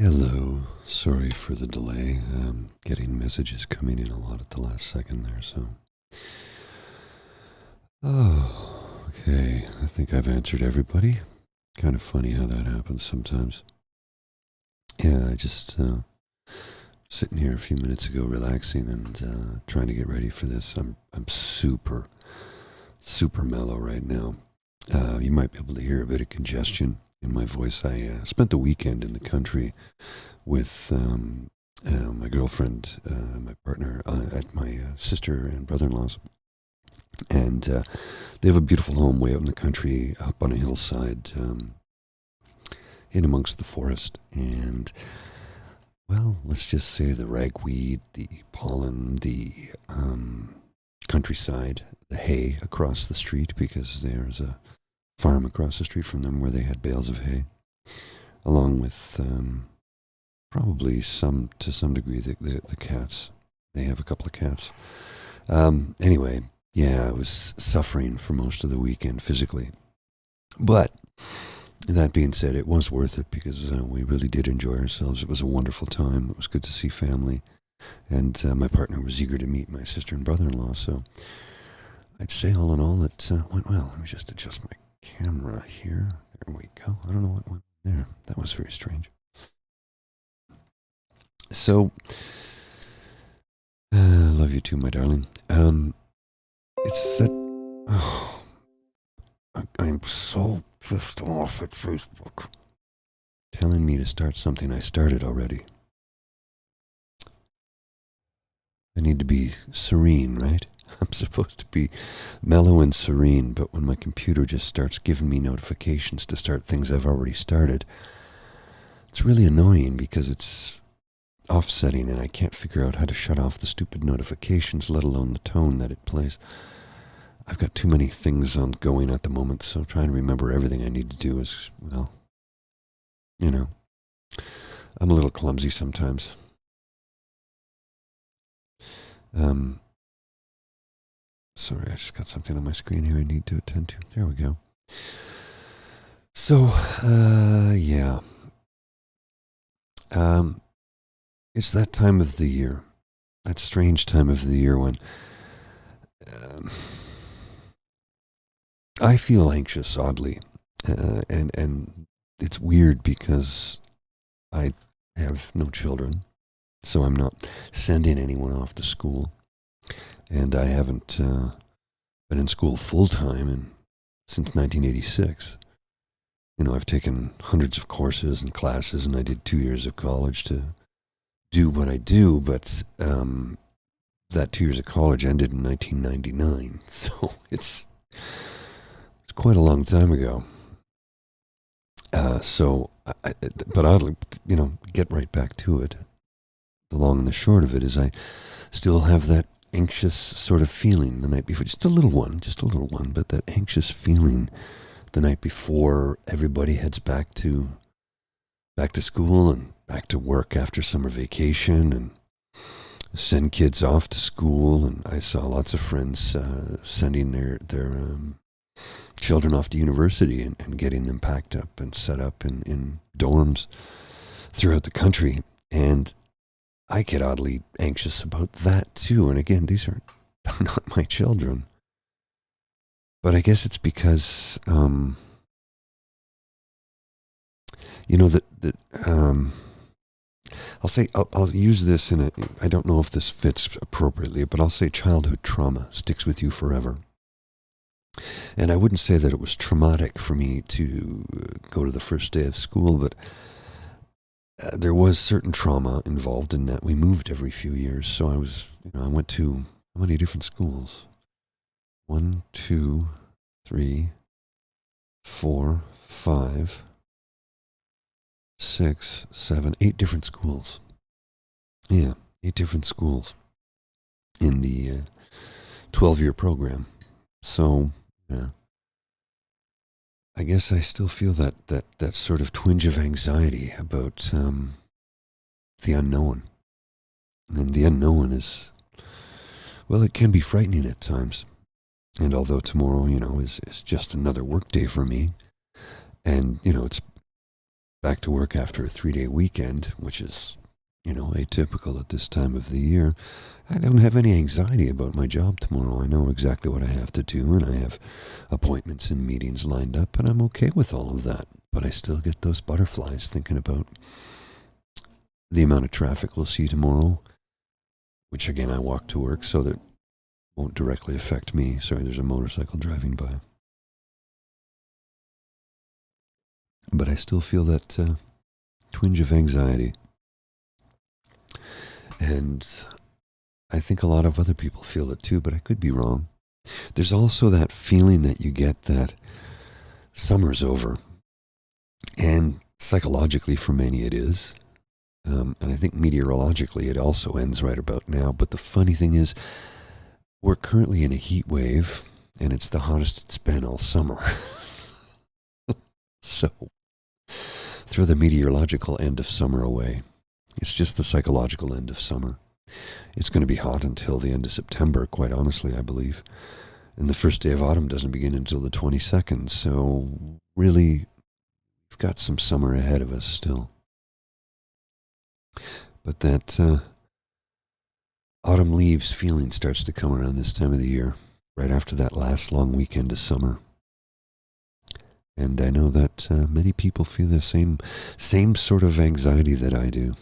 Hello. Sorry for the delay. Getting messages coming in a lot at the last second there, so. Oh, okay. I think I've answered everybody. Kind of funny how that happens sometimes. Yeah, I just sitting here a few minutes ago relaxing and trying to get ready for this. I'm super mellow right now. You might be able to hear a bit of congestion in my voice. I spent the weekend in the country with my girlfriend, my partner, at my sister and brother-in-law's, and they have a beautiful home way out in the country, up on a hillside, in amongst the forest. And well, let's just say the ragweed, the pollen, the countryside, the hay across the street, because there's a farm across the street from them where they had bales of hay, along with probably to some degree, the cats. They have a couple of cats. Anyway, yeah, I was suffering for most of the weekend physically. But that being said, it was worth it because we really did enjoy ourselves. It was a wonderful time. It was good to see family. And my partner was eager to meet my sister and brother-in-law. So I'd say all in all, it went well. Let me just adjust my camera here. There we go. I don't know what went there. That was very strange. So, love you too, my darling. It's that. Oh, I'm so pissed off at Facebook. Telling me to start something I started already. I need to be serene, right? I'm supposed to be mellow and serene, but when my computer just starts giving me notifications to start things I've already started, it's really annoying because it's offsetting and I can't figure out how to shut off the stupid notifications, let alone the tone that it plays. I've got too many things on going at the moment, so trying to remember everything I need to do is, well, you know, I'm a little clumsy sometimes. Sorry, I just got something on my screen here I need to attend to. There we go. So, yeah. It's that time of the year, that strange time of the year when I feel anxious, oddly, and it's weird because I have no children, so I'm not sending anyone off to school, and I haven't been in school full time since 1986. You know, I've taken hundreds of courses and classes, and I did 2 years of college to do what I do, but that 2 years of college ended in 1999, so it's quite a long time ago. But oddly, get right back to it. The long and the short of it is I still have that anxious sort of feeling the night before, just a little one, but that anxious feeling the night before everybody heads back to school and back to work after summer vacation and send kids off to school. And I saw lots of friends sending their children off to university and getting them packed up and set up in dorms throughout the country. And I get oddly anxious about that too. And again, these are not my children. But I guess it's because, I'll use this I don't know if this fits appropriately, but I'll say childhood trauma sticks with you forever. And I wouldn't say that it was traumatic for me to go to the first day of school, but there was certain trauma involved in that. We moved every few years, so I went to how many different schools? 1, 2, 3, 4, 5, 6, 7, 8 different schools. Yeah, 8 different schools in the 12-year program. So, yeah. I guess I still feel that sort of twinge of anxiety about the unknown. And the unknown is, well, it can be frightening at times. And although tomorrow, is just another work day for me, and, it's back to work after a 3-day weekend, which is, atypical at this time of the year. I don't have any anxiety about my job tomorrow. I know exactly what I have to do, and I have appointments and meetings lined up, and I'm okay with all of that. But I still get those butterflies thinking about the amount of traffic we'll see tomorrow, which again, I walk to work, so that won't directly affect me. Sorry, there's a motorcycle driving by. But I still feel that twinge of anxiety. And I think a lot of other people feel it too, but I could be wrong. There's also that feeling that you get that summer's over. And psychologically, for many, it is. And I think meteorologically, it also ends right about now. But the funny thing is, we're currently in a heat wave, and it's the hottest it's been all summer. So, throw the meteorological end of summer away. It's just the psychological end of summer. It's going to be hot until the end of September, quite honestly, I believe. And the first day of autumn doesn't begin until the 22nd. So, really, we've got some summer ahead of us still. But that autumn leaves feeling starts to come around this time of the year, right after that last long weekend of summer. And I know that many people feel the same sort of anxiety that I do.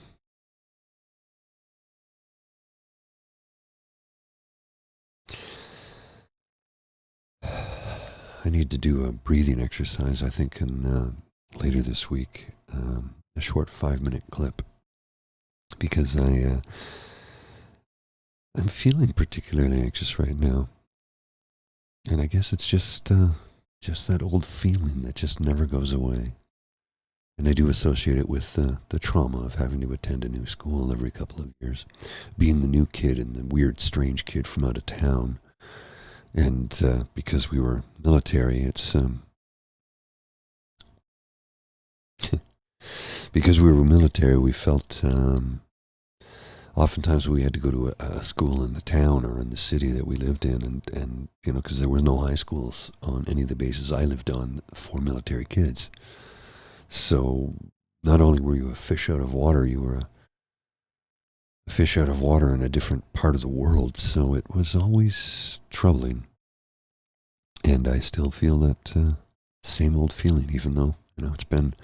I need to do a breathing exercise, I think, later this week, a short 5-minute clip, because I'm feeling particularly anxious right now, and I guess it's just that old feeling that just never goes away, and I do associate it with the trauma of having to attend a new school every couple of years, being the new kid and the weird, strange kid from out of town. And because we were military, it's because we were military, we felt oftentimes we had to go to a school in the town or in the city that we lived in, and because there was no high schools on any of the bases I lived on for military kids. So not only were you a fish out of water, you were a fish out of water in a different part of the world. So it was always troubling. And I still feel that same old feeling, even though, it's been,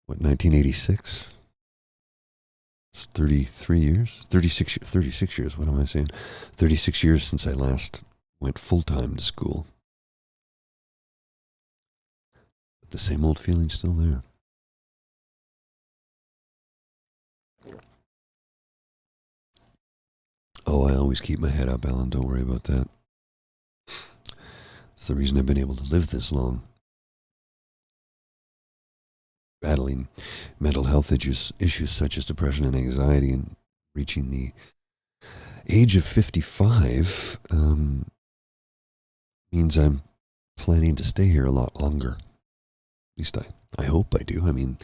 1986? It's 33 years? 36 years, what am I saying? 36 years since I last went full-time to school. But the same old feeling's still there. Oh, I always keep my head up, Alan, don't worry about that. It's the reason I've been able to live this long. Battling mental health issues such as depression and anxiety, and reaching the age of 55 means I'm planning to stay here a lot longer. At least I hope I do. I mean,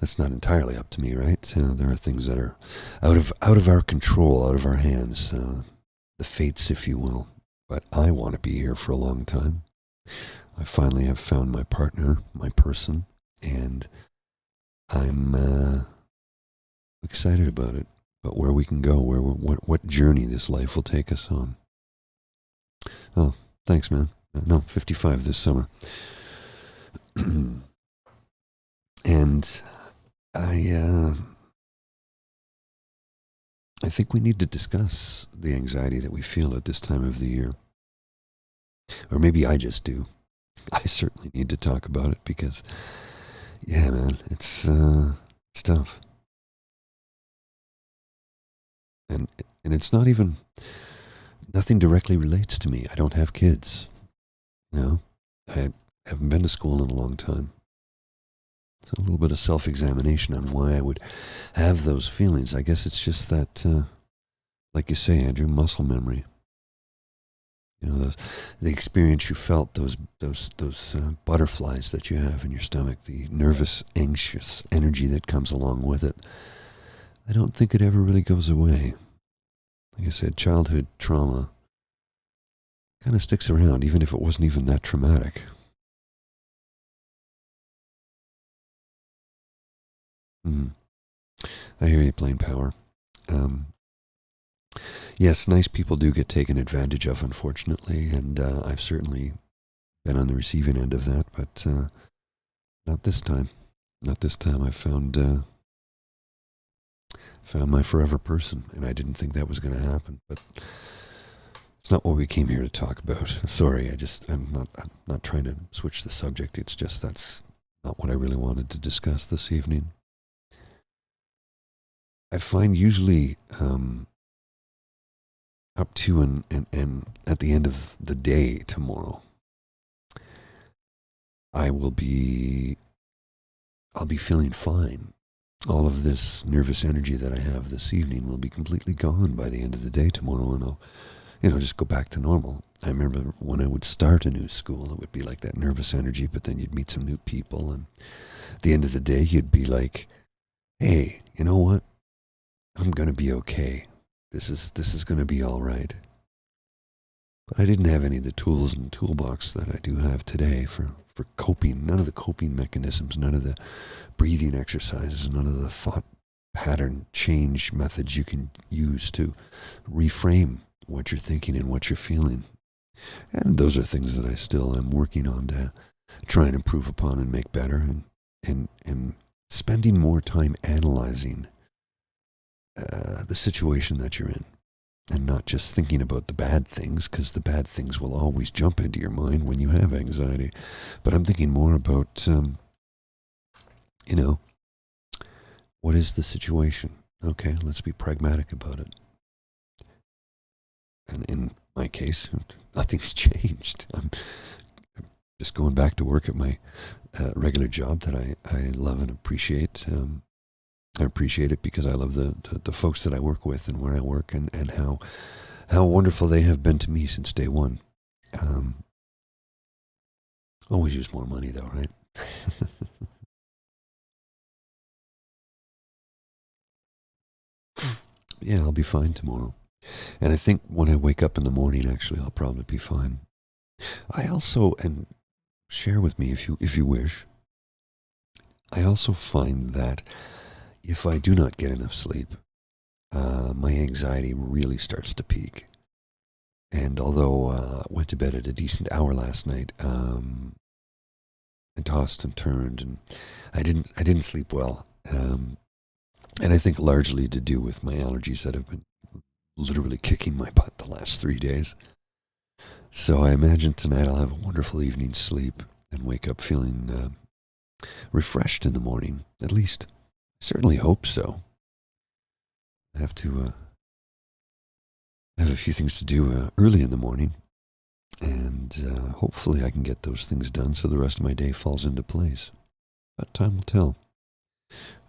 that's not entirely up to me, right? There are things that are out of our control, out of our hands, the fates, if you will. But I want to be here for a long time. I finally have found my partner, my person, and I'm excited about it. But where we can go, what journey this life will take us on. Oh, thanks, man. No, 55 this summer. And I think we need to discuss the anxiety that we feel at this time of the year. Or maybe I just do. I certainly need to talk about it because, yeah, man, it's tough. And it's not even, nothing directly relates to me. I don't have kids. I haven't been to school in a long time. So a little bit of self-examination on why I would have those feelings. I guess it's just that, like you say, Andrew, muscle memory. The experience you felt, those butterflies that you have in your stomach, the nervous, anxious energy that comes along with it. I don't think it ever really goes away. Like I said, childhood trauma kind of sticks around, even if it wasn't even that traumatic. Mm. I hear you, plain power. Um, yes, nice people do get taken advantage of, unfortunately, and I've certainly been on the receiving end of that, but not this time. Not this time. I found my forever person, and I didn't think that was going to happen. But it's not what we came here to talk about. Sorry, I'm not trying to switch the subject. It's just that's not what I really wanted to discuss this evening. I find usually up to and at the end of the day tomorrow, I will be I'll be feeling fine. All of this nervous energy that I have this evening will be completely gone by the end of the day tomorrow, and I'll, just go back to normal. I remember when I would start a new school, it would be like that nervous energy, but then you'd meet some new people, and at the end of the day, you'd be like, "Hey, you know what? I'm gonna be okay. This is gonna be all right." But I didn't have any of the tools in the toolbox that I do have today for coping. None of the coping mechanisms, none of the breathing exercises, none of the thought pattern change methods you can use to reframe what you're thinking and what you're feeling. And those are things that I still am working on to try and improve upon and make better, and spending more time analyzing the situation that you're in, and not just thinking about the bad things, because the bad things will always jump into your mind when you have anxiety. But I'm thinking more about, you know, what is the situation? Okay, let's be pragmatic about it. And in my case, nothing's changed. I'm just going back to work at my regular job that I love and appreciate. I appreciate it because I love the folks that I work with and where I work, and how wonderful they have been to me since day one. Um, Always use more money though, right? Yeah, I'll be fine tomorrow. And I think when I wake up in the morning, actually, I'll probably be fine. I also, and share with me if you wish, I also find that if I do not get enough sleep, my anxiety really starts to peak. And although I went to bed at a decent hour last night, and tossed and turned, and I didn't sleep well. And I think largely to do with my allergies that have been literally kicking my butt the last 3 days. So I imagine tonight I'll have a wonderful evening's sleep and wake up feeling refreshed in the morning. At least, I certainly hope so. I have to have a few things to do early in the morning, and hopefully I can get those things done so the rest of my day falls into place. But time will tell.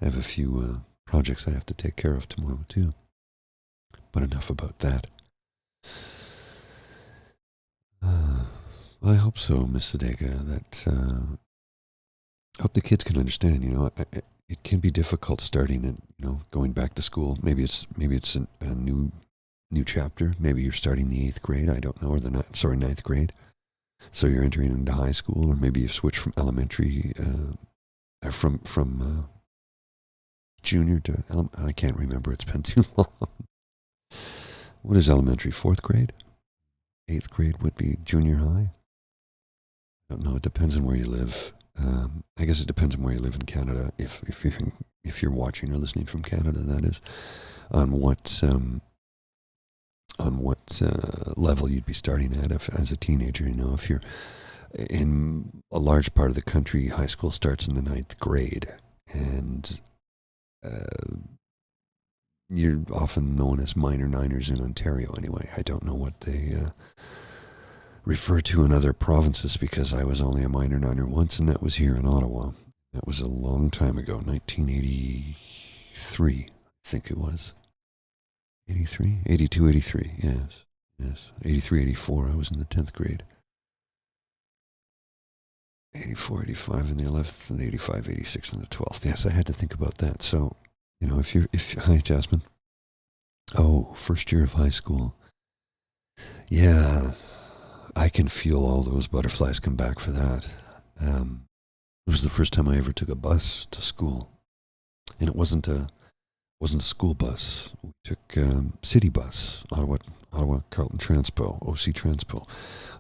I have a few projects I have to take care of tomorrow too. But enough about that. I hope so, Miss Sadega. That I hope the kids can understand. It can be difficult starting and going back to school. Maybe it's a new chapter. Maybe you're starting the 8th grade. I don't know, or ninth grade. So you're entering into high school, or maybe you've switched from elementary, from junior to I can't remember. It's been too long. What is elementary? 4th grade? 8th grade would be junior high? I don't know. It depends on where you live. I guess it depends on where you live in Canada. If you're watching or listening from Canada, that is, on what level you'd be starting at as a teenager. If you're in a large part of the country, high school starts in the 9th grade, and you're often known as minor niners in Ontario. Anyway, I don't know what they refer to in other provinces, because I was only a minor niner once, and that was here in Ottawa. That was a long time ago, 1983, I think it was. 83? 82, 83, yes. 83, 84, I was in the 10th grade. 84, 85 in the 11th, and 85, 86 in the 12th. Yes, I had to think about that. So, hi, Jasmine. Oh, first year of high school. Yeah, I can feel all those butterflies come back for that. It was the first time I ever took a bus to school. And it wasn't a school bus. We took city bus, Ottawa Carleton Transpo, OC Transpo,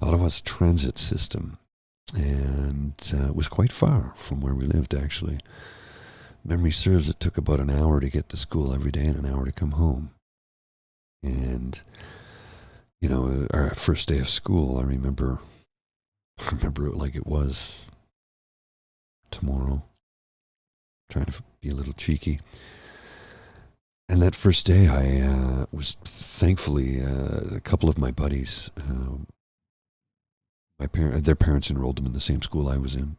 Ottawa's transit system, and it was quite far from where we lived. Actually, memory serves, it took about an hour to get to school every day and an hour to come home. And our first day of school, I remember it like it was tomorrow. Trying to be a little cheeky. And that first day, I was thankfully a couple of my buddies. Their parents enrolled them in the same school I was in,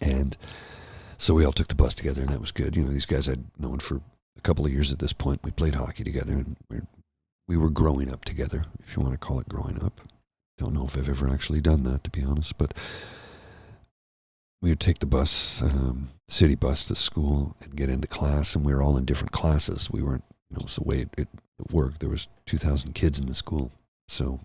and so we all took the bus together, and that was good. These guys I'd known for a couple of years at this point. We played hockey together, and we were growing up together, if you want to call it growing up. Don't know if I've ever actually done that, to be honest, but we would take the bus, city bus, to school and get into class, and we were all in different classes. We weren't, it's the way it worked. There was 2,000 kids in the school. So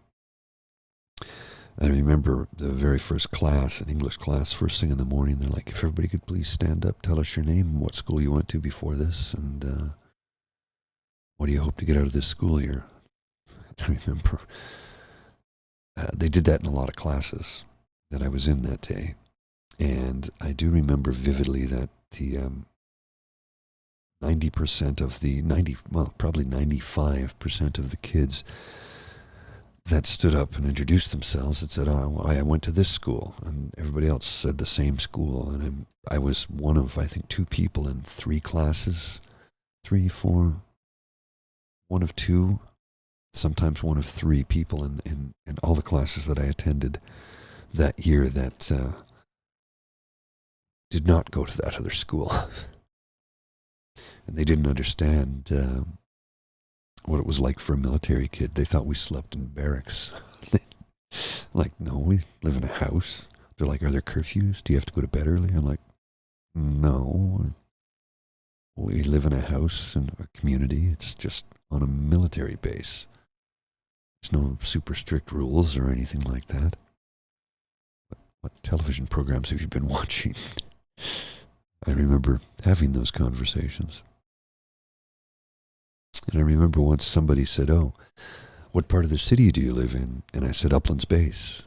I remember the very first class, an English class, first thing in the morning, they're like, if everybody could please stand up, tell us your name, what school you went to before this, and what do you hope to get out of this school year? I remember they did that in a lot of classes that I was in that day. And I do remember vividly that the 90% of the probably 95% of the kids that stood up and introduced themselves and said, "Oh, I went to this school," and everybody else said the same school. And I was one of, I think, two people in three classes, 3, 4, one of two, sometimes one of three people in all the classes that I attended that year that did not go to that other school. And they didn't understand what it was like for a military kid. They thought we slept in barracks. Like, no, we live in a house. They're like, are there curfews? Do you have to go to bed early? I'm like, no. We live in a house in a community. It's just on a military base. There's no super strict rules or anything like that. What television programs have you been watching? I remember having those conversations. And I remember once somebody said, "Oh, what part of the city do you live in?" And I said, "Uplands Base."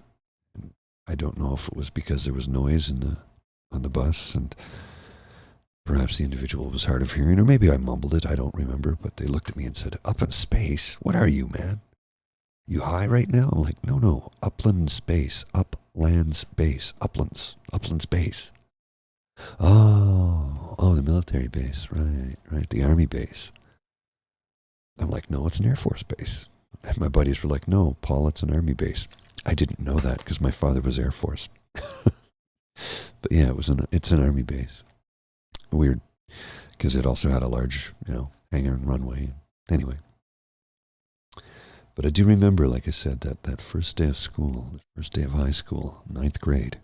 And I don't know if it was because there was noise on the bus, and perhaps the individual was hard of hearing, or maybe I mumbled it, I don't remember, but they looked at me and said, "Up in space? What are you, man? You high right now?" I'm like, no, Uplands Base, Uplands Base, Uplands Base. Oh, the military base, right, the Army base. I'm like, no, it's an Air Force base. And my buddies were like, no, Paul, it's an Army base. I didn't know that because my father was Air Force. But yeah, it's an Army base. Weird, because it also had a large, hangar and runway. Anyway. But I do remember, like I said, that first day of school, the first day of high school, 9th grade.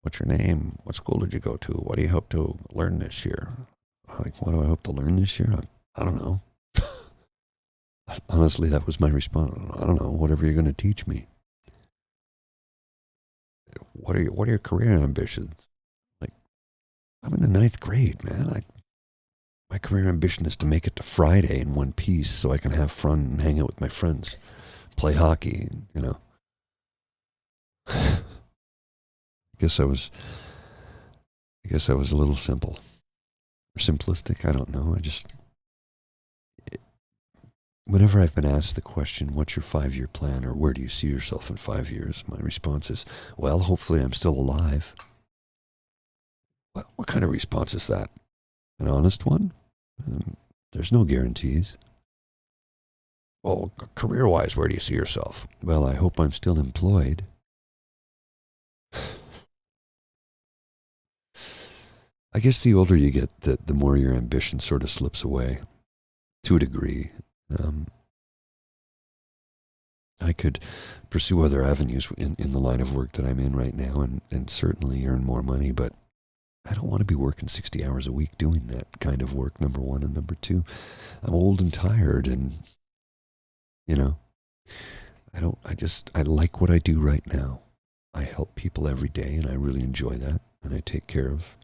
What's your name? What school did you go to? What do you hope to learn this year? Like, what do I hope to learn this year? I don't know. Honestly, that was my response. I don't know. Whatever you're going to teach me. What are your career ambitions? Like, I'm in the 9th grade, man. My career ambition is to make it to Friday in one piece so I can have fun and hang out with my friends, play hockey, I guess I was a little simple or simplistic. I don't know. Whenever I've been asked the question, what's your 5-year plan, or where do you see yourself in 5 years? My response is, well, hopefully I'm still alive. What kind of response is that? An honest one? There's no guarantees. Well, career-wise, where do you see yourself? Well, I hope I'm still employed. I guess the older you get, the more your ambition sort of slips away, to a degree. I could pursue other avenues in the line of work that I'm in right now and certainly earn more money, but I don't want to be working 60 hours a week doing that kind of work, number one. And number two, I'm old and tired, and, I like what I do right now. I help people every day, and I really enjoy that, and I take care of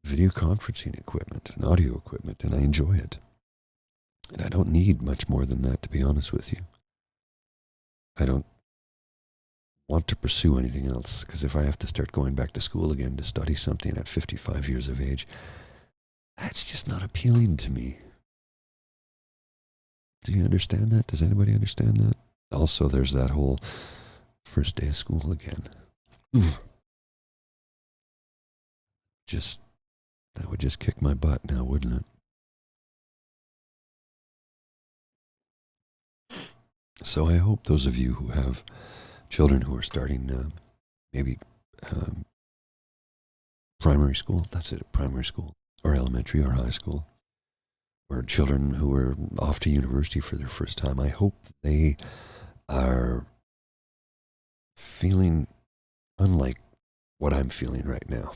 video conferencing equipment and audio equipment, and I enjoy it. And I don't need much more than that, to be honest with you. I don't want to pursue anything else, because if I have to start going back to school again to study something at 55 years of age, that's just not appealing to me. Do you understand that? Does anybody understand that? Also, there's that whole first day of school again. That would just kick my butt now, wouldn't it? So I hope those of you who have children who are starting maybe primary school, that's it, primary school, or elementary or high school, or children who are off to university for their first time, I hope they are feeling unlike what I'm feeling right now.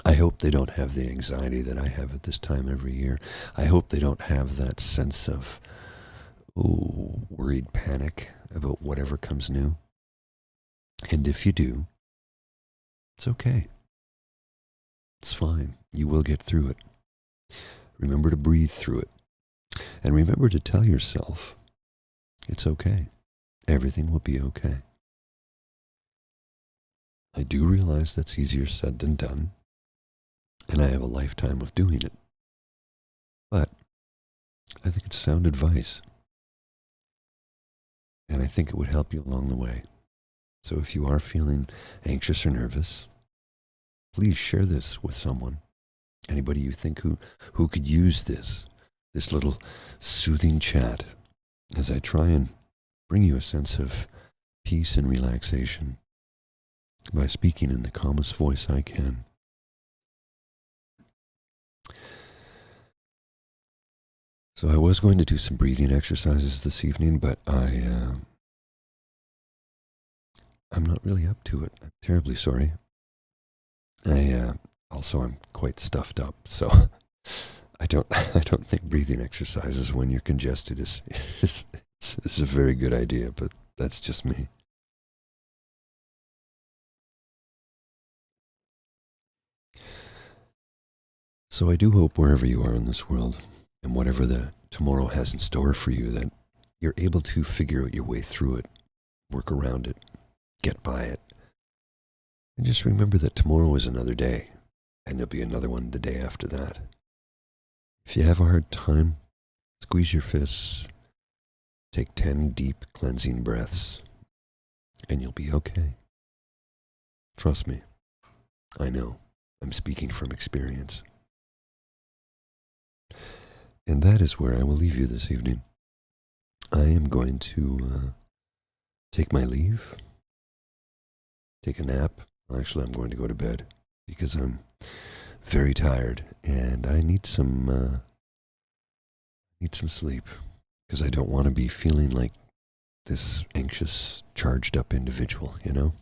I hope they don't have the anxiety that I have at this time every year. I hope they don't have that sense of worried panic about whatever comes new. And if you do, it's okay. It's fine. You will get through it. Remember to breathe through it. And remember to tell yourself, it's okay. Everything will be okay. I do realize that's easier said than done, and I have a lifetime of doing it. But I think it's sound advice. And I think it would help you along the way. So if you are feeling anxious or nervous, please share this with someone. Anybody you think who could use this little soothing chat as I try and bring you a sense of peace and relaxation by speaking in the calmest voice I can. So I was going to do some breathing exercises this evening, but I'm not really up to it. I'm terribly sorry. I'm quite stuffed up, so I don't think breathing exercises when you're congested is a very good idea, but that's just me. So I do hope wherever you are in this world, and whatever the tomorrow has in store for you, that you're able to figure out your way through it, work around it, get by it. And just remember that tomorrow is another day, and there'll be another one the day after that. If you have a hard time, squeeze your fists, take 10 deep cleansing breaths, and you'll be okay. Trust me. I know. I'm speaking from experience. And that is where I will leave you this evening. I am going to take my leave, take a nap. Actually, I'm going to go to bed because I'm very tired and I need some sleep because I don't want to be feeling like this anxious, charged up individual, you know?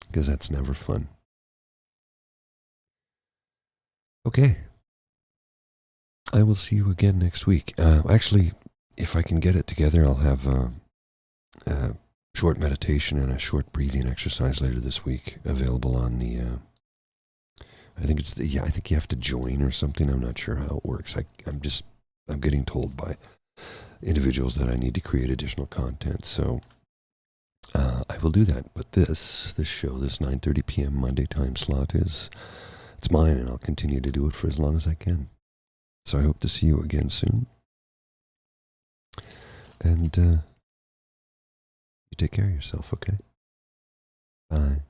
Because that's never fun. Okay. I will see you again next week. Actually, if I can get it together, I'll have a short meditation and a short breathing exercise later this week available on the, I think you have to join or something. I'm not sure how it works. I'm getting told by individuals that I need to create additional content. So I will do that. But this show, this 9:30 p.m. Monday time slot it's mine, and I'll continue to do it for as long as I can. So I hope to see you again soon. And you take care of yourself, okay? Bye.